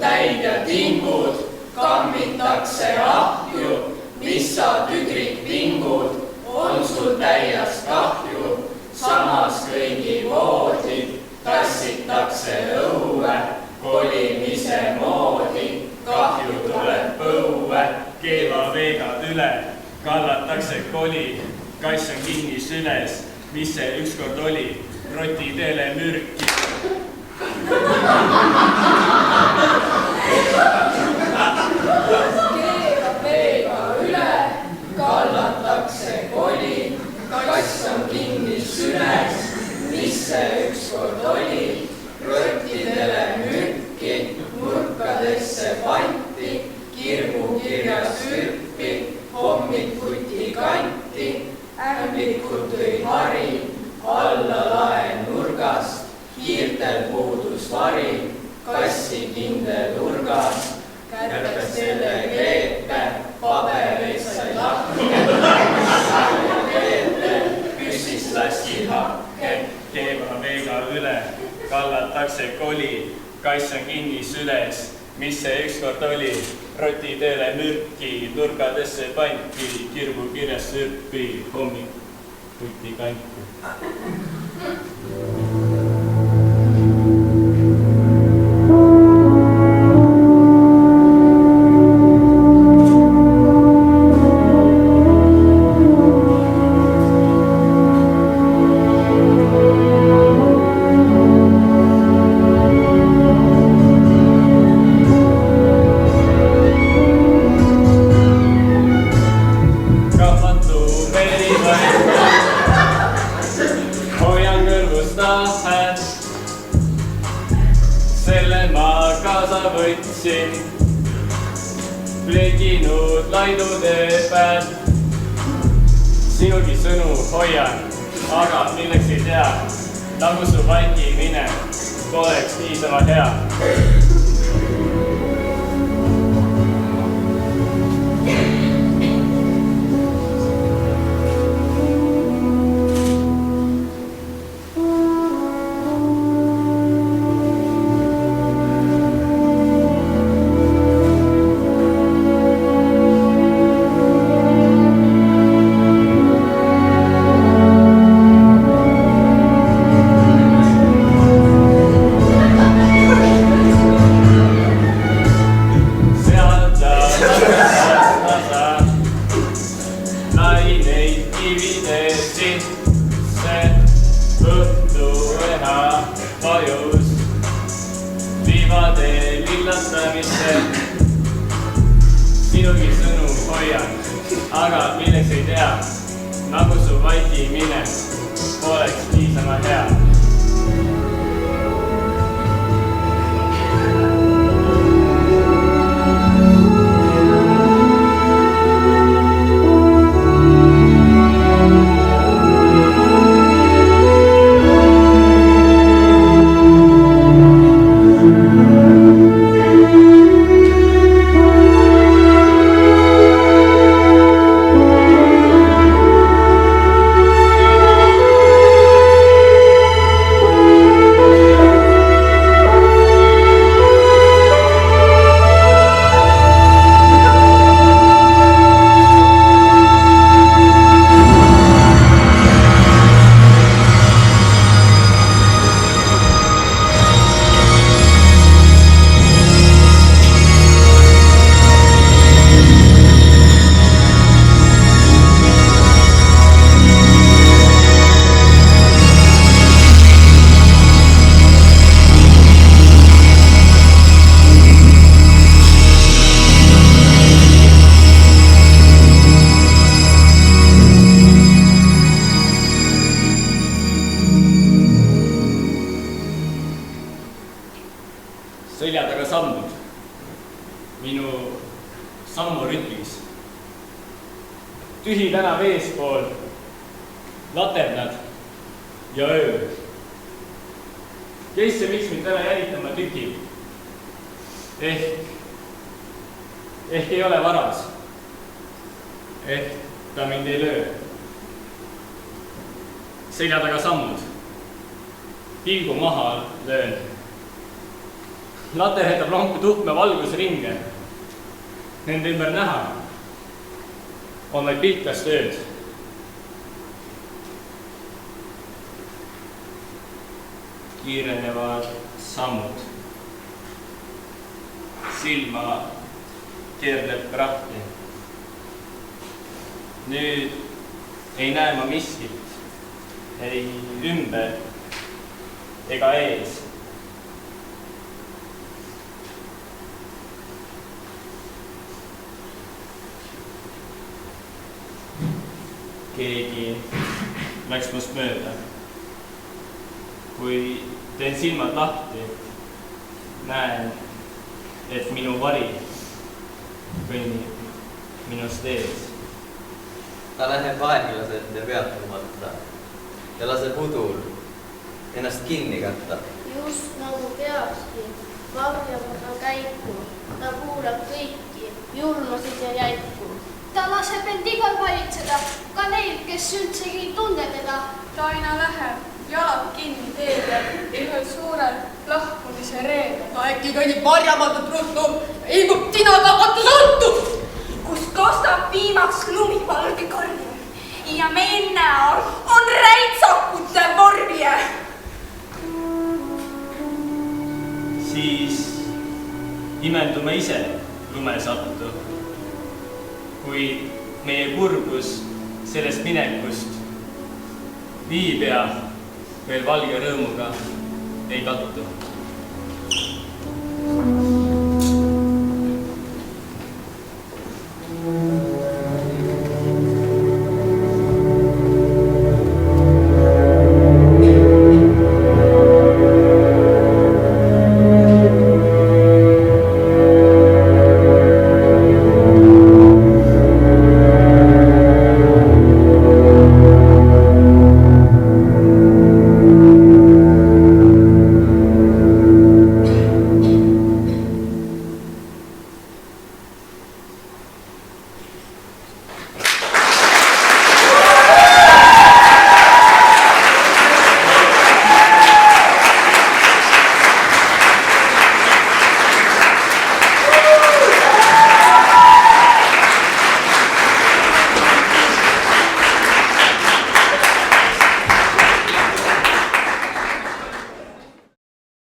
täid ja tingud, kammitakse ahju, mis sa tüdrik vingud, on sul täies kahju. Samas kõigi voodid tassitakse õue, kolimise moodi, kahju tuleb põue. Keeva veegad üle, kallatakse koli, kass on kinni süles, mis see ükskord oli, roti teele mürki. Keeva veega üle, kallatakse koli, kass on kinni süles, mis see ükskord oli, rottidele mürki, nurkadesse panti, kirgukirja sürpi, hommikuti kanti, ämblikud tõi hari, alla lae nurgast, hiirtel puudus vari, kassi kindel nurgas, kärpes selle keepe, pabereid sai lakke, püssist lasti hakke. Keeva veega üle, kallatakse koli, kass on kinni süles, mis see ükskord oli, roti teele mürki, nurgadesse panti, kirbu kirjas sürpi, hommikuti kanti. Plekinud laidude pääl, sinugi sõnu hoian, aga milleks ei tea, nagu su vaikimine poleks niisama hea. Sinugi sõnu hoian, aga milleks ei tea, nagu su vaikimine poleks niisama hea. Selja taga sammud, minu sammurütmis. Tühi tänav eespool, laternad ja öö. Kes ja miks mind täna jälitama tükib? Ehk ei ole varas. Ehk ta mind ei löö. Selja taga sammud, pilgu maha löön. Laterdab lampu tuhme valgusringe. Nende ümber näha on vaid pilkast ööd. Kiirenevad sammud. Silma keerleb rahti. Nüüd ei näe ma miskit, ei ümber ega ees. Keegi läks must mööda. Kui teen silmad lahti, näen, et minu vari kõnnib minust ees. Ta läheb aeglaselt ja peatumata ja laseb udul ennast kinni katta. Just nagu peakski, varjamata käiku, ta kuulab kõiki, julmasid ja jäiku. Ta laseb end igal valitseda, ka neil, kes üldsegi ei tunne teda. Ta aina läheb, jalad kinni teedel, ühel suurel lahkumise reedel. Ta äkki kõnnib varjamatult ruttu, ilmub tinaga katusõltu, kus kostab viimaks lumivalge karjal ja meil näol on räitsakute vormie. Siis imendume ise lumesattu, kui meie kurbus sellest minekust niipea veel valge rõõmuga ei kattu.